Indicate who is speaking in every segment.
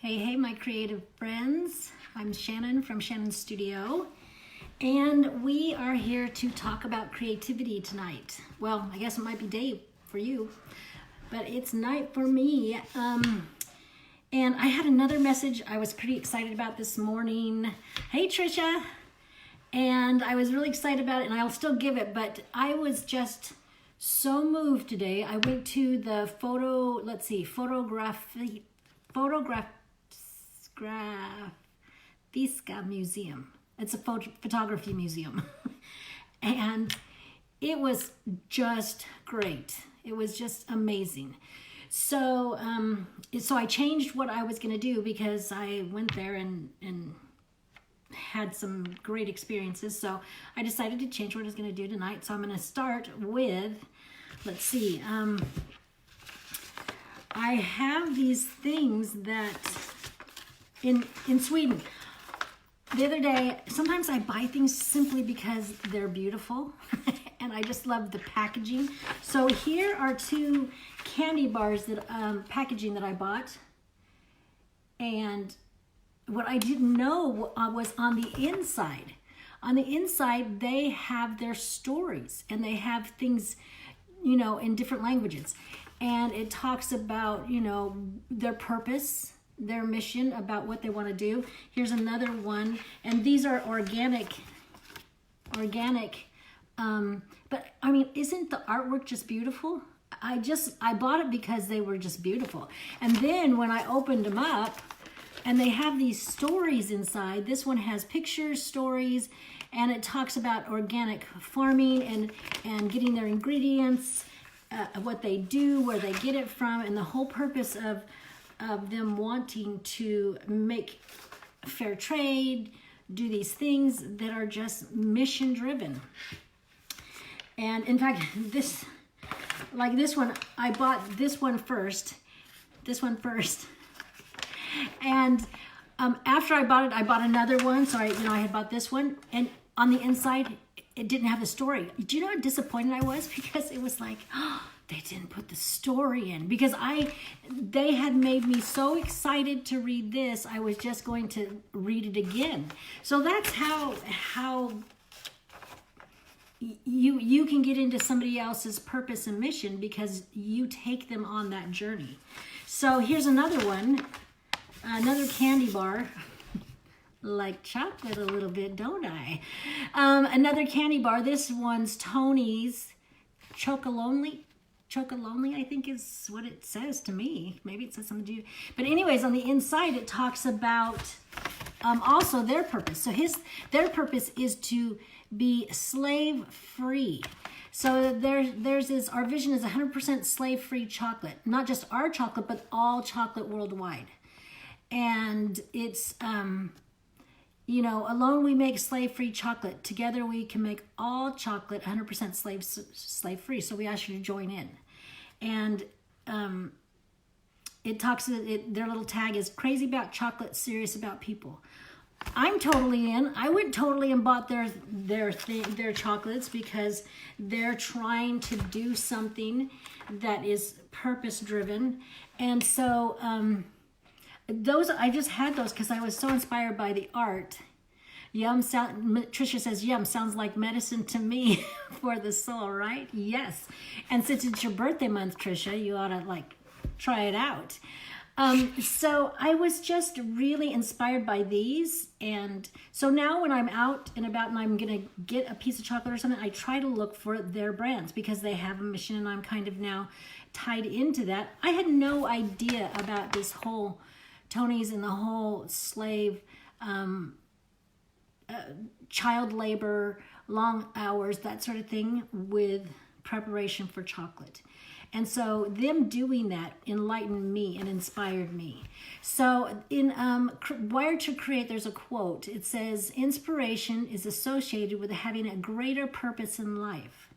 Speaker 1: Hey, my creative friends. I'm Shannon from Shannon's Studio, and we are here to talk about creativity tonight. Well, I guess it might be day for you, but it's night for me. And I had another message I was pretty excited about this morning. Hey, Trisha. And I was really excited about it, and I'll still give it, but I was just so moved today. I went to the Photographica Museum. It's a photography museum. And it was just great. It was just amazing. So I changed what I was going to do because I went there and had some great experiences. So I decided to change what I was going to do tonight. So I'm going to start with, let's see, I have these things that in Sweden. The other day, sometimes I buy things simply because they're beautiful and I just love the packaging. So here are two candy bars that packaging that I bought. And what I didn't know was on the inside. On the inside, they have their stories and they have things, in different languages. And it talks about, their purpose, their mission, about what they want to do. Here's another one, and these are organic. But I mean, isn't the artwork just beautiful? I bought it because they were just beautiful. And then when I opened them up, and they have these stories inside. This one has pictures, stories, and it talks about organic farming and getting their ingredients, what they do, where they get it from, and the whole purpose of them wanting to make fair trade, do these things that are just mission driven. And in fact, this one, I bought this one first. And after I bought it, I bought another one. So I had bought this one, and on the inside, it didn't have the story. Do you know how disappointed I was? Because it was like, they didn't put the story in. Because they had made me so excited to read this, I was just going to read it again. So that's how you can get into somebody else's purpose and mission, because you take them on that journey. So here's another one. Another candy bar. Like chocolate a little bit, don't I? Another candy bar. This one's Tony's Chocolonely, I think is what it says to me. Maybe it says something to you. But anyways, on the inside, it talks about also their purpose. So their purpose is to be slave-free. So theirs is, our vision is 100% slave-free chocolate. Not just our chocolate, but all chocolate worldwide. And it's, alone we make slave-free chocolate. Together we can make all chocolate 100% slave-free. So we ask you to join in. And their little tag is crazy about chocolate, serious about people. I'm totally in. I went totally and bought their chocolates because they're trying to do something that is purpose-driven. And so, I just had those because I was so inspired by the art. Trisha says, yum, sounds like medicine to me for the soul, right? Yes. And since it's your birthday month, Trisha, you ought to try it out. So I was just really inspired by these. And so now when I'm out and about and I'm going to get a piece of chocolate or something, I try to look for their brands because they have a mission, and I'm kind of now tied into that. I had no idea about this whole Tony's and the whole slave, child labor, long hours, that sort of thing with preparation for chocolate. And so them doing that enlightened me and inspired me. So in Wired to Create, there's a quote. It says, inspiration is associated with having a greater purpose in life.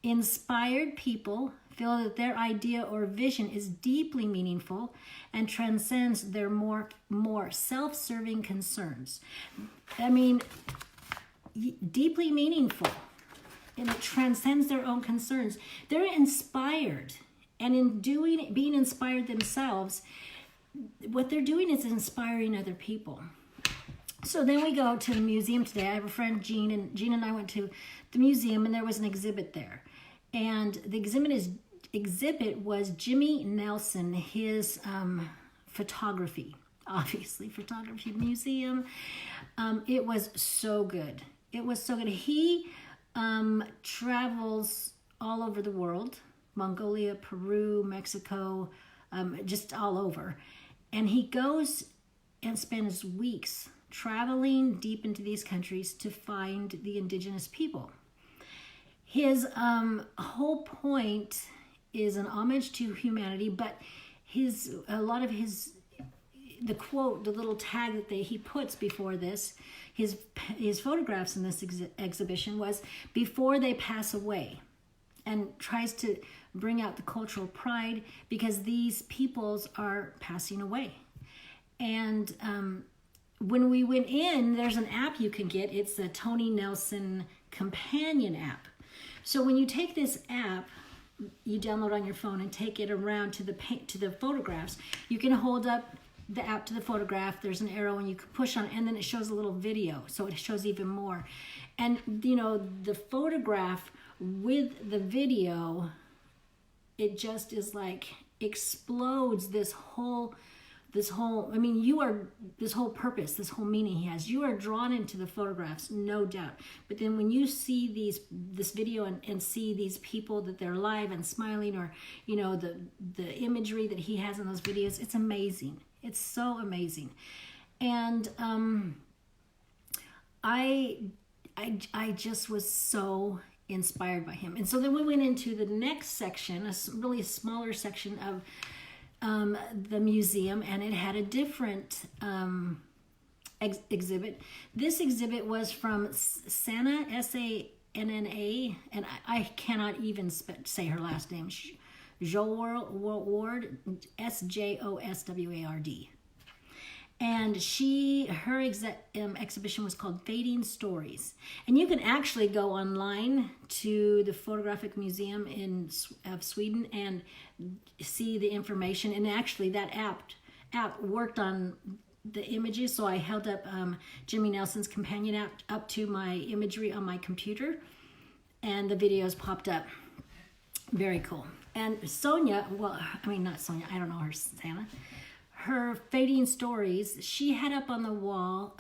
Speaker 1: Inspired people feel that their idea or vision is deeply meaningful and transcends their more self-serving concerns. I mean, deeply meaningful, and it transcends their own concerns. They're inspired, and in being inspired themselves, what they're doing is inspiring other people. So then we go to the museum today. I have a friend, Jean, and Jean and I went to the museum, and there was an exhibit there. And the exhibit was Jimmy Nelson, his photography, obviously, photography museum. It was so good. It was so good. He travels all over the world, Mongolia, Peru, Mexico, just all over. And he goes and spends weeks traveling deep into these countries to find the indigenous people. His whole point is an homage to humanity, but the quote, the little tag that he puts before this, his photographs in this exhibition was "before they pass away," and tries to bring out the cultural pride because these peoples are passing away. And when we went in, there's an app you can get. It's the Tony Nelson Companion app. So when you take this app, you download on your phone and take it around to the photographs. You can hold up the app to the photograph. There's an arrow and you can push on it, and then it shows a little video, so it shows even more. And the photograph with the video, it just is like explodes this whole this whole purpose, this whole meaning he has. You are drawn into the photographs, no doubt. But then when you see this video and see these people, that they're alive and smiling, or the imagery that he has in those videos, it's amazing. It's so amazing. And I just was so inspired by him. And so then we went into the next section, a really smaller section of the museum, and it had a different exhibit. This exhibit was from Sanna, Sanna, and I cannot even say her last name, Josward, Sjosward. And her exhibition was called Fading Stories. And you can actually go online to the Photographic Museum of Sweden and see the information. And actually that app worked on the images. So I held up Jimmy Nelson's companion app up to my imagery on my computer, and the videos popped up. Very cool. And Sonia, not Sonia, I don't know her, Santa. Her Fading Stories, she had up on the wall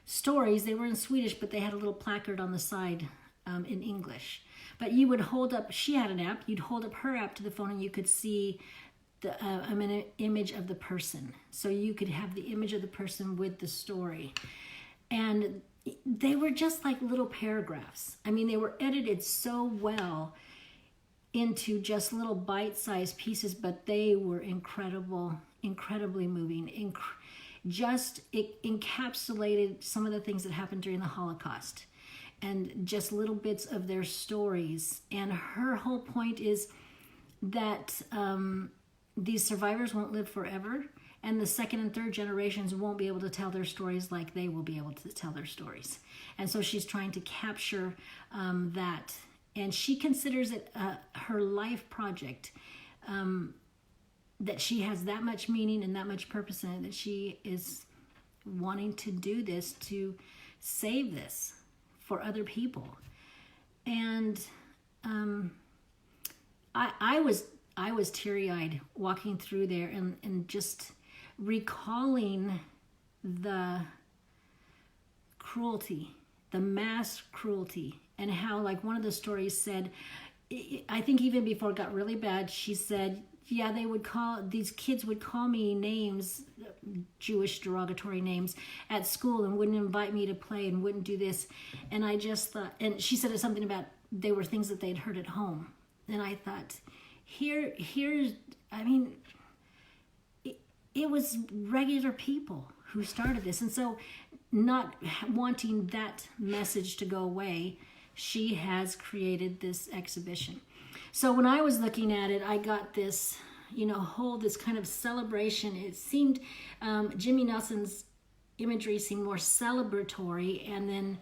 Speaker 1: stories. They were in Swedish, but they had a little placard on the side in English. But you would hold up, she had an app, you'd hold up her app to the phone and you could see an image of the person. So you could have the image of the person with the story. And they were just like little paragraphs. They were edited so well into just little bite-sized pieces, but they were incredibly moving. It encapsulated some of the things that happened during the Holocaust, and just little bits of their stories. And her whole point is that these survivors won't live forever, and the second and third generations won't be able to tell their stories like they will be able to tell their stories. And so she's trying to capture that. And she considers it her life project, that she has that much meaning and that much purpose in it, that she is wanting to do this to save this for other people. And I was teary-eyed walking through there and just recalling the cruelty, the mass cruelty, and how, like, one of the stories said, I think even before it got really bad, she said, yeah, these kids would call me names, Jewish derogatory names, at school, and wouldn't invite me to play and wouldn't do this. And I just thought, and she said something about they were things that they'd heard at home. And I thought, it was regular people who started this. And so, not wanting that message to go away, she has created this exhibition. So when I was looking at it, I got this, this kind of celebration. It seemed, Jimmy Nelson's imagery seemed more celebratory, and then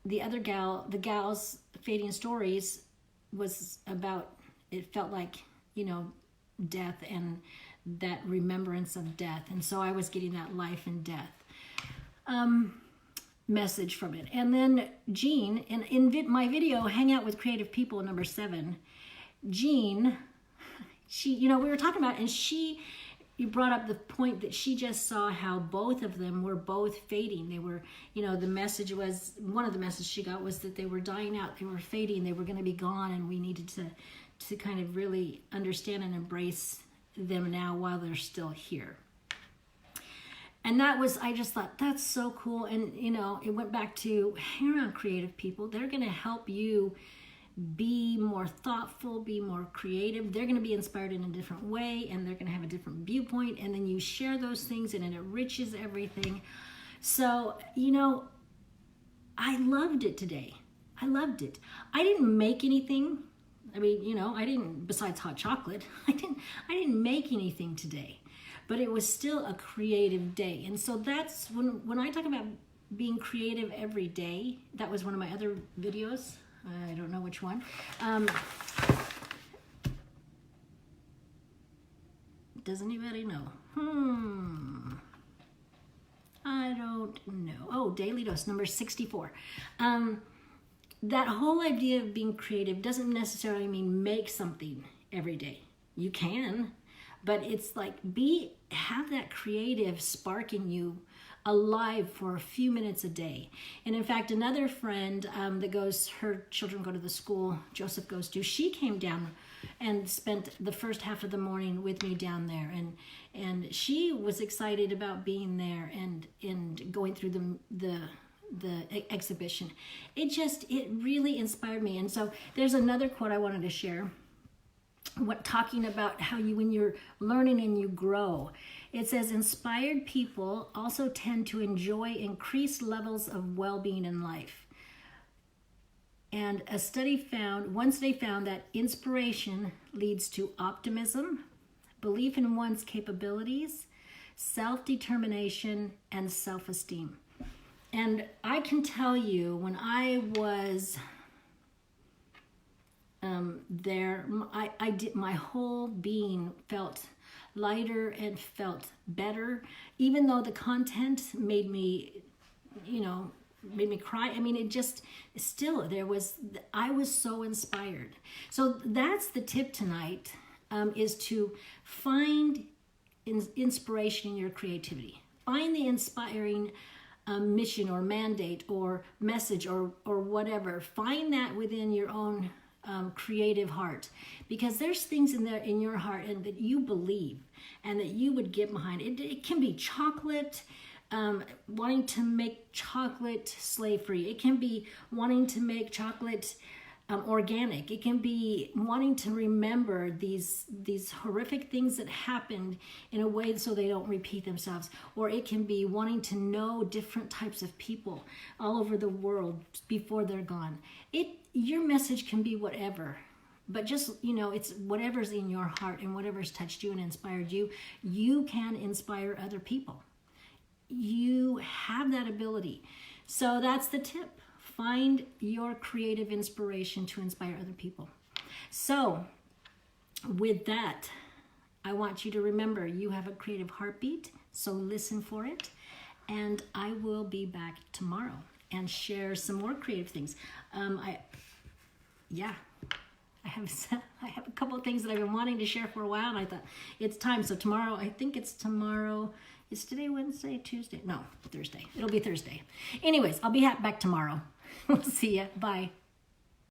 Speaker 1: the gal's Fading Stories was about, it felt like, death and that remembrance of death. And so I was getting that life and death message from it. And then Jean, in my video, Hang Out with Creative People, number 7, Jean, she, you were talking about, and you brought up the point that she just saw how both of them were both fading. They were, the message was, one of the messages she got was that they were dying out, they were fading, they were going to be gone, and we needed to kind of really understand and embrace them now while they're still here. And I just thought, that's so cool. And, it went back to hang around creative people. They're going to help you be more thoughtful, be more creative. They're going to be inspired in a different way, and they're going to have a different viewpoint. And then you share those things, and it enriches everything. So, I loved it today. I loved it. I didn't make anything. I mean, I didn't, besides hot chocolate, I didn't make anything today. But it was still a creative day. And so that's when I talk about being creative every day, that was one of my other videos. I don't know which one. Does anybody know? I don't know. Oh, Daily Dose, number 64. That whole idea of being creative doesn't necessarily mean make something every day. You can. But it's like have that creative spark in you alive for a few minutes a day. And in fact, another friend her children go to the school Joseph goes to, she came down and spent the first half of the morning with me down there. And she was excited about being there and going through the exhibition. It really inspired me. And so there's another quote I wanted to share. Talking about how when you're learning and you grow, it says, inspired people also tend to enjoy increased levels of well-being in life. And a study found that inspiration leads to optimism, belief in one's capabilities, self-determination, and self-esteem. And I can tell you, when I was there, my whole being felt lighter and felt better, even though the content made me cry. I mean, I was so inspired. So that's the tip tonight, is to find inspiration in your creativity. Find the inspiring mission or mandate or message or whatever. Find that within your own creative heart, because there's things in there in your heart and that you believe and that you would get behind. It can be chocolate, wanting to make chocolate slave-free. It can be wanting to make chocolate organic. It can be wanting to remember these horrific things that happened in a way so they don't repeat themselves. Or it can be wanting to know different types of people all over the world before they're gone. Your message can be whatever, but just, it's whatever's in your heart and whatever's touched you and inspired you. You can inspire other people. You have that ability. So that's the tip. Find your creative inspiration to inspire other people. So with that, I want you to remember you have a creative heartbeat, so listen for it. And I will be back tomorrow and share some more creative things. I have a couple of things that I've been wanting to share for a while, and I thought it's time. So tomorrow, I think it's tomorrow. Is today Wednesday, Tuesday? No, Thursday. It'll be Thursday. Anyways, I'll be back tomorrow. We'll see ya. Bye.